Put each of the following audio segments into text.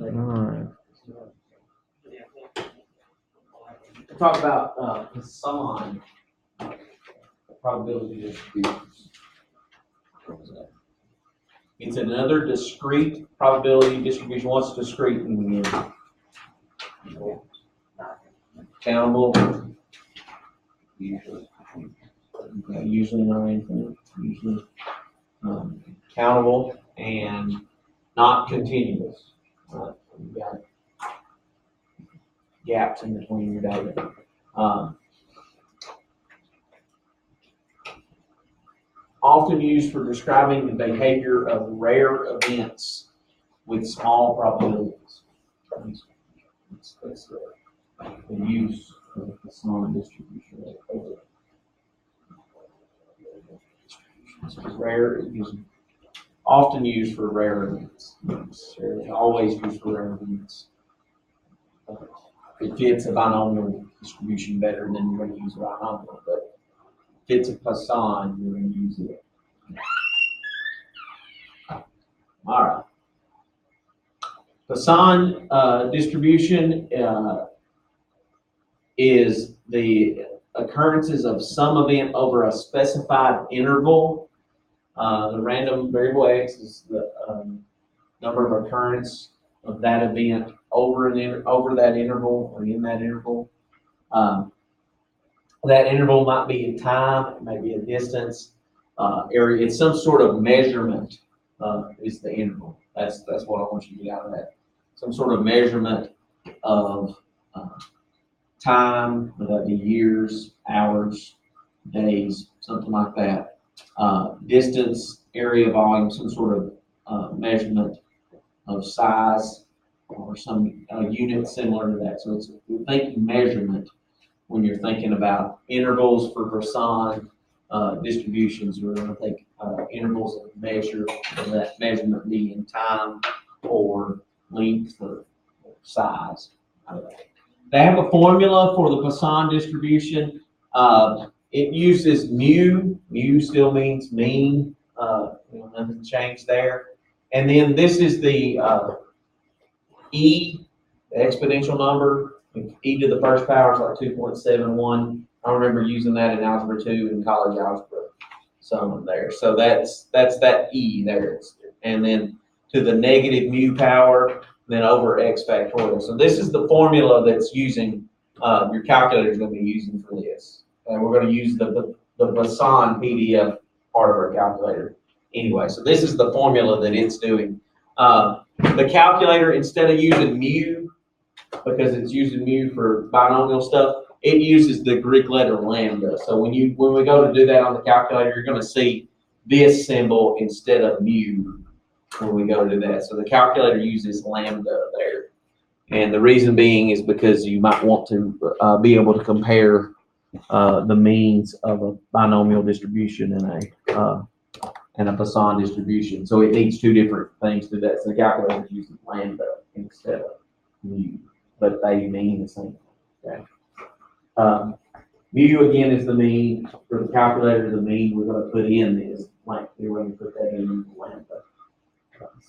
right. We'll talk about Poisson probability distributions. It's another discrete probability distribution. What's discrete mean? Countable. Usually not infinite. Usually countable and not continuous. You've got gaps in between your data. Often used for describing the behavior of rare events with small probabilities. That's the use of the Poisson distribution. Rare is often used for rare events. Always used for rare events. It fits a binomial distribution better than you're going to use a binomial, but if it's a Poisson, you're going to use it. All right. Poisson distribution is the occurrences of some event over a specified interval. The random variable x is the number of occurrence of that event over that interval or in that interval. That interval might be a time, it may be a distance, area. It's some sort of measurement is the interval. That's what I want you to get out of that. Some sort of measurement of time, whether that be years, hours, days, something like that. Distance, area, volume, some sort of measurement of size or some unit similar to that. So it's thinking measurement when you're thinking about intervals for Poisson distributions. We're going to think intervals of measure, and that measurement being time or length or size. They have a formula for the Poisson distribution. It uses mu. Mu still means mean. Nothing changed there. And then this is the e, the exponential number. E to the first power is like 2.71. I remember using that in algebra 2 and college algebra. Some there. So that's that e there. And then to the negative mu power, then over x factorial. So this is the formula that's using, your calculator is going to be using for this. And we're going to use the Poisson PDF part of our calculator. Anyway, so this is the formula that it's doing. The calculator, instead of using mu, because it's using mu for binomial stuff, it uses the Greek letter lambda. So when we go to do that on the calculator, you're going to see this symbol instead of mu when we go to do that. So the calculator uses lambda there. And the reason being is because you might want to be able to compare the means of a binomial distribution and a Poisson distribution. So it needs two different things to do that. So the calculator uses lambda instead of mu, but they mean the same. Okay. Mu again is the mean. For the calculator, the mean we're going to put in is lambda. We're going to put that in lambda.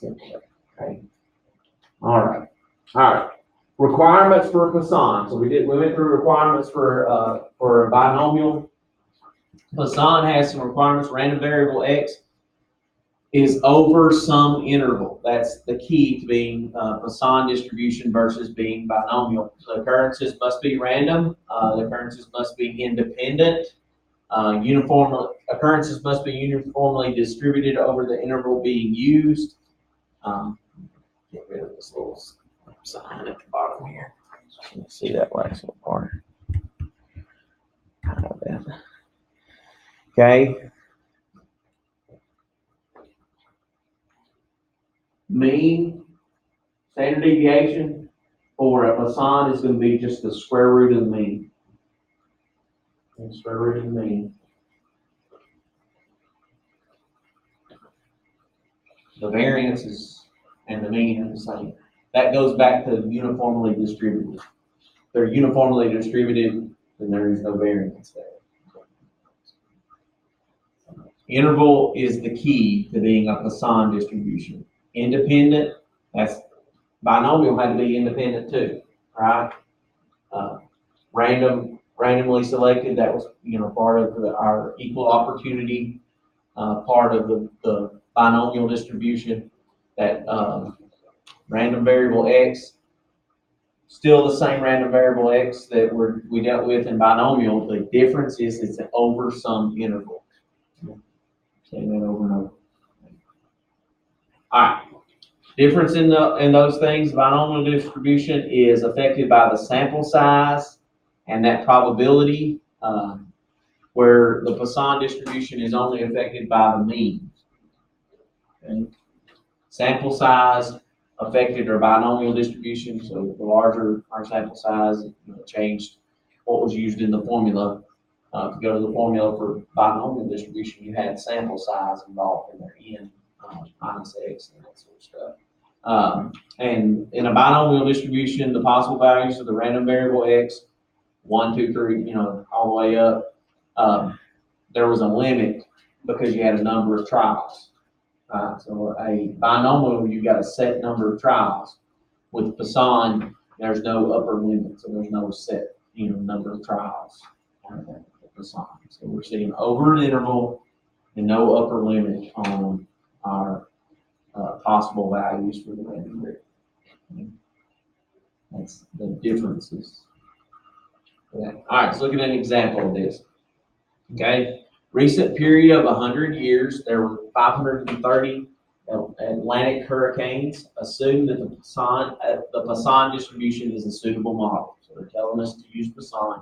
Okay. All right. Requirements for Poisson. So we went through requirements for a binomial. Poisson has some requirements. Random variable x is over some interval. That's the key to being Poisson distribution versus being binomial. The occurrences must be random. The occurrences must be independent. Occurrences must be uniformly distributed over the interval being used. Get rid of this little sign at the bottom here. So you can see that last little part. Kind of that. Okay. Mean, standard deviation for a Poisson is going to be just the square root of the mean. And square root of the mean. The variances and the mean are the same. That goes back to uniformly distributed. If they're uniformly distributed, then there is no variance there. Interval is the key to being a Poisson distribution. Independent, that's binomial had to be independent too, right? Randomly selected, that was, part of our equal opportunity, part of the binomial distribution. That random variable x, still the same random variable x that we dealt with in binomial. The difference is it's an over some interval. Saying that over and over. All right. Difference in those things, binomial distribution is affected by the sample size and that probability, where the Poisson distribution is only affected by the mean. Okay? Sample size affected our binomial distribution, so the larger our sample size, it changed what was used in the formula. To go to the formula for binomial distribution, you had sample size involved in there, n minus x and that sort of stuff. And in a binomial distribution, the possible values of the random variable x, 1, 2, 3, all the way up, there was a limit because you had a number of trials. So a binomial, you've got a set number of trials. With Poisson, there's no upper limit, so there's no set number of trials. Poisson. So we're seeing over an interval and no upper limit on our possible values for the random variable. Okay. That's the differences. Okay. All right, let's look at an example of this. Okay, recent period of 100 years, there were 530 Atlantic hurricanes. Assume that the Poisson distribution is a suitable model. So they're telling us to use Poisson.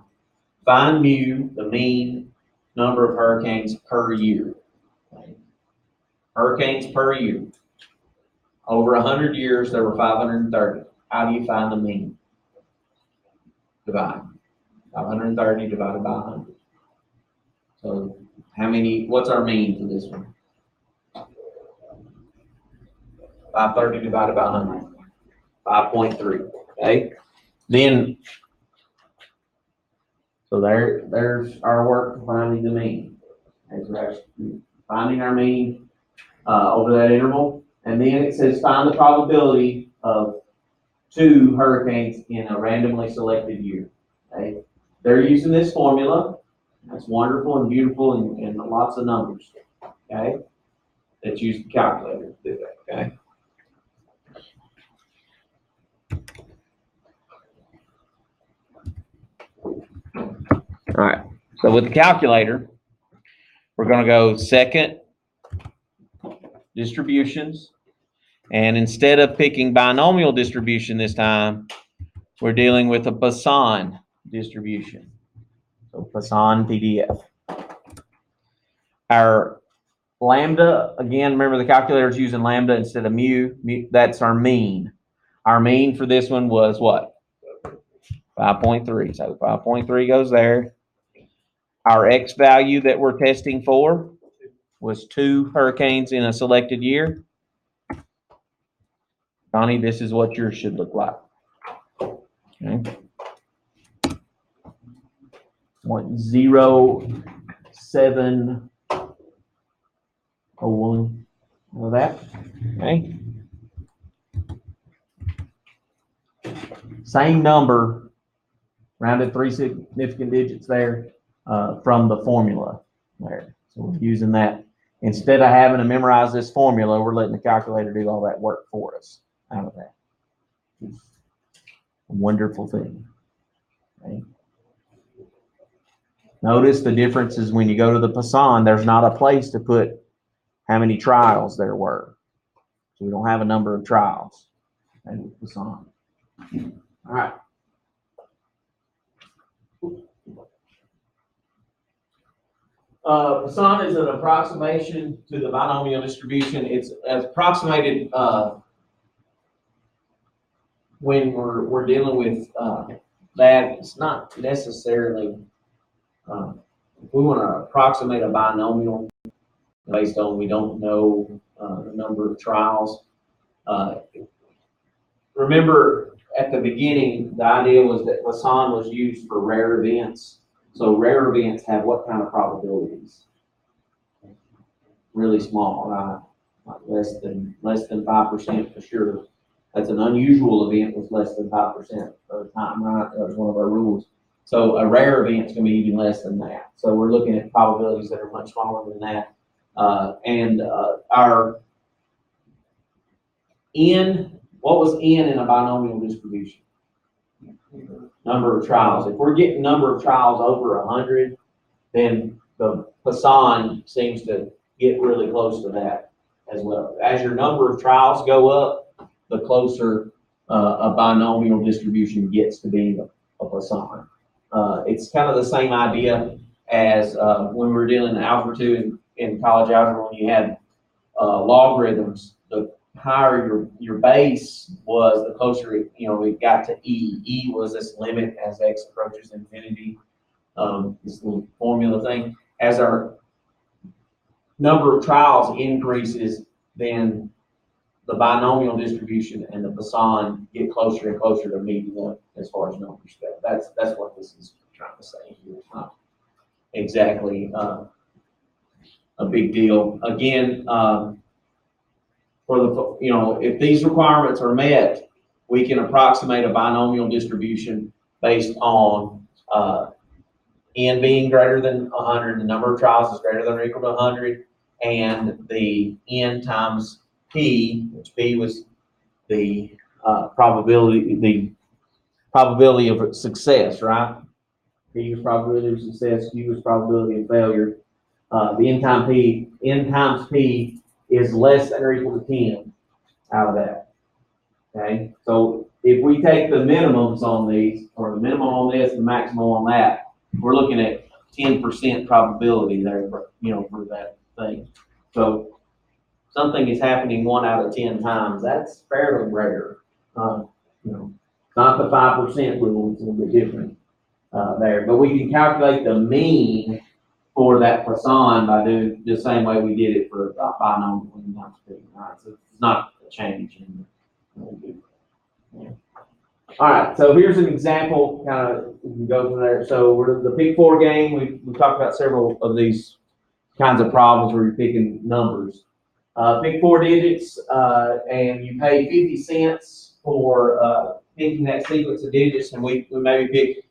Find mu, the mean number of hurricanes per year. Okay. Hurricanes per year. Over 100 years, there were 530. How do you find the mean? Divide. 530 divided by 100. So what's our mean for this one? 530 divided by 100. 5.3. Okay. Then, so there's our work for finding the mean. Okay, so that's finding our mean over that interval. And then it says find the probability of 2 hurricanes in a randomly selected year. Okay. They're using this formula. That's wonderful and beautiful and lots of numbers. Okay. Let's use the calculator to do that. Okay. All right. So with the calculator, we're going to go second distributions. And instead of picking binomial distribution this time, we're dealing with a Poisson distribution. So Poisson PDF. Our lambda, again, remember the calculator is using lambda instead of mu. That's our mean. Our mean for this one was what? 5.3. So 5.3 goes there. Our x value that we're testing for was 2 hurricanes in a selected year. Connie, this is what yours should look like. Okay. 0.0701 of that. Okay. Same number, rounded 3 significant digits there from the formula there. So we're using that. Instead of having to memorize this formula, we're letting the calculator do all that work for us out of that. It's a wonderful thing. Okay. Notice the difference is when you go to the Poisson, there's not a place to put how many trials there were. So we don't have a number of trials. Okay, with Poisson. All right. Poisson is an approximation to the binomial distribution. It's approximated when we're dealing with that. It's not necessarily if we want to approximate a binomial based on we don't know the number of trials. Remember at the beginning, the idea was that Poisson was used for rare events. So rare events have what kind of probabilities? Really small, right? Like less than 5% for sure. That's an unusual event with less than 5% of the time, right? That was one of our rules. So a rare event's going to be even less than that. So we're looking at probabilities that are much smaller than that. Our N, what was N in a binomial distribution? Number of trials. If we're getting number of trials over 100, then the Poisson seems to get really close to that as well. As your number of trials go up, the closer a binomial distribution gets to being a Poisson. It's kind of the same idea as when we were dealing in Algebra 2 in college algebra, when you had logarithms. The higher your base was, the closer it got to E. E was this limit as x approaches infinity. This little formula thing. As our number of trials increases, then the binomial distribution and the Poisson get closer and closer to meeting up as far as numbers go. That's what this is trying to say here. It's not exactly a big deal. Again, for the if these requirements are met, we can approximate a binomial distribution based on N being greater than 100, the number of trials is greater than or equal to 100, and the N times P, which P was the probability of success, right? P was probability of success, Q was probability of failure. The N times P is less than or equal to 10 out of that. Okay, so if we take the minimums on these, or the minimum on this, the maximum on that, we're looking at 10% probability there, for that thing. So something is happening 1 out of 10 times. That's fairly rare. Not the 5% rule. It's a little bit different there, but we can calculate the mean for that Poisson by doing the same way we did it for binomial times P. Right, so it's not a change in yeah. All right, so here's an example. Kind of we can go from there. So we're the Pick 4 game. We talked about several of these kinds of problems where you're picking numbers. Pick 4 digits, and you pay 50 cents for picking that sequence of digits, and we maybe pick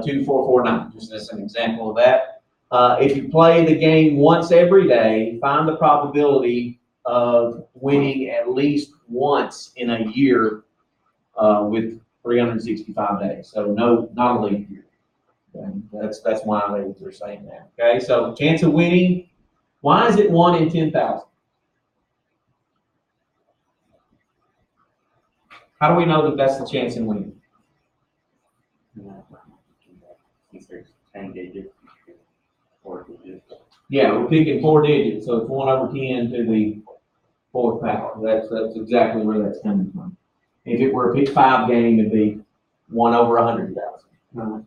2, 4, 4, 9, just as an example of that. If you play the game once every day, find the probability of winning at least once in a year with 365 days. So not a leap year. Okay? That's why they're saying that. Okay, so chance of winning. Why is it 1 in 10,000? How do we know that that's the chance in winning? Since there's 10 digits, 4 digits. Yeah, we're picking 4 digits, so it's 1 over 10 to the 4th power. That's exactly where that's coming from. If it were a pick 5 game, it'd be 1 over 100,000.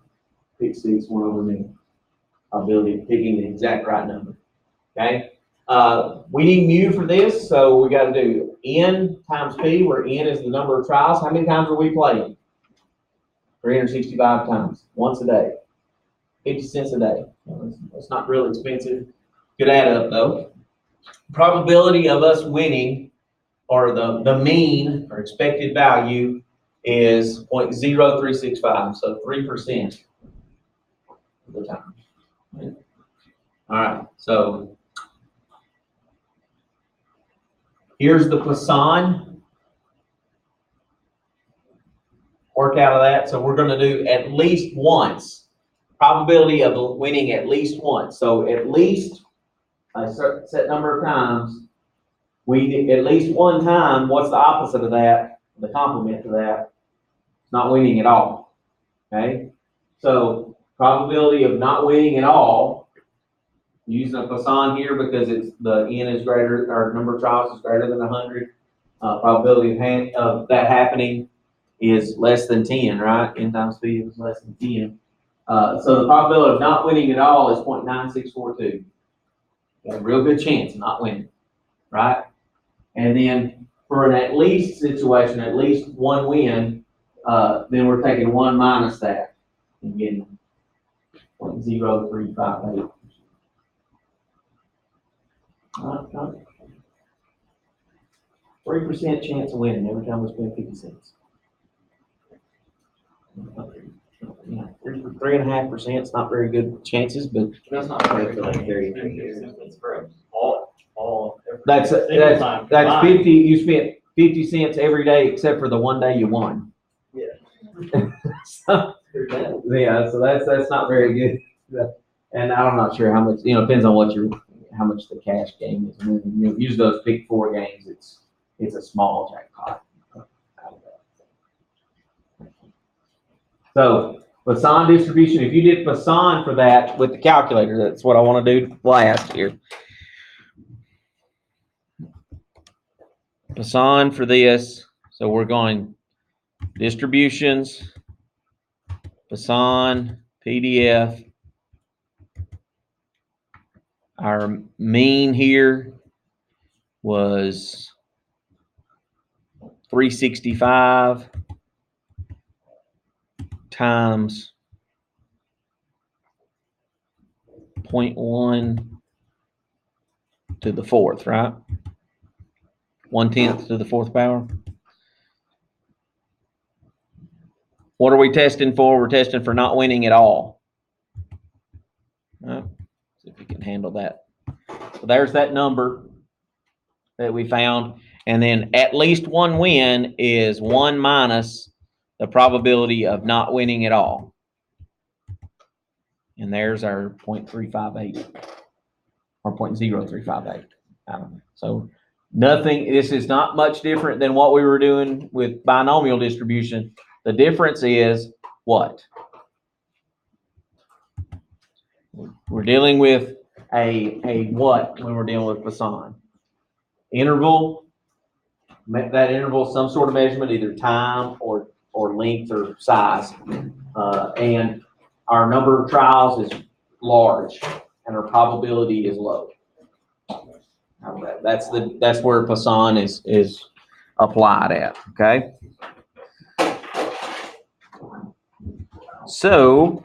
Pick 6, 1 over million. Ability of picking the exact right number. Okay. We need mu for this, so we got to do N times P, where N is the number of trials. How many times are we playing? 365 times, once a day. 50 cents a day. It's not real expensive. Could add up though. Probability of us winning, or the mean or expected value, is 0.0365, so 3% of the time. All right, so here's the Poisson. Work out of that. So we're going to do at least once. Probability of winning at least once. So at least a set number of times. We at least one time. What's the opposite of that? The complement to that? Not winning at all. Okay. So probability of not winning at all. Using a Poisson here because it's the N is greater, or number of trials is greater than 100. Probability of that happening is less than 10, right? N times P is less than 10. So the probability of not winning at all is 0.9642. Got a real good chance of not winning, right? And then for an at least situation, at least one win, then we're taking 1 minus that and getting 0.0358. 3% chance of winning every time we spend 50 cents. Yeah, 3.5% is not very good chances, but That's not fair for like very. It's for all. that's time. 50. You spent 50 cents every day except for the one day you won. Yeah. So, yeah, so that's not very good. And I'm not sure how much, depends on how much the cash game is. And use those big 4 games, it's a small jackpot. So Poisson distribution, if you did Poisson for that with the calculator, that's what I want to do last here. Poisson for this, so we're going distributions, Poisson, PDF. Our mean here was 365 times 0.1 to the 4th, right? 1/10 to the 4th power. What are we testing for? We're testing for not winning at all. See if we can handle that. So there's that number that we found. And then at least one win is 1 minus the probability of not winning at all. And there's our 0.358 or 0.0358. I don't know. So nothing, this is not much different than what we were doing with binomial distribution. The difference is what? We're dealing with a what when we're dealing with Poisson? Interval. That interval, some sort of measurement, either time or length or size. And our number of trials is large and our probability is low. That's where Poisson is applied at, okay? So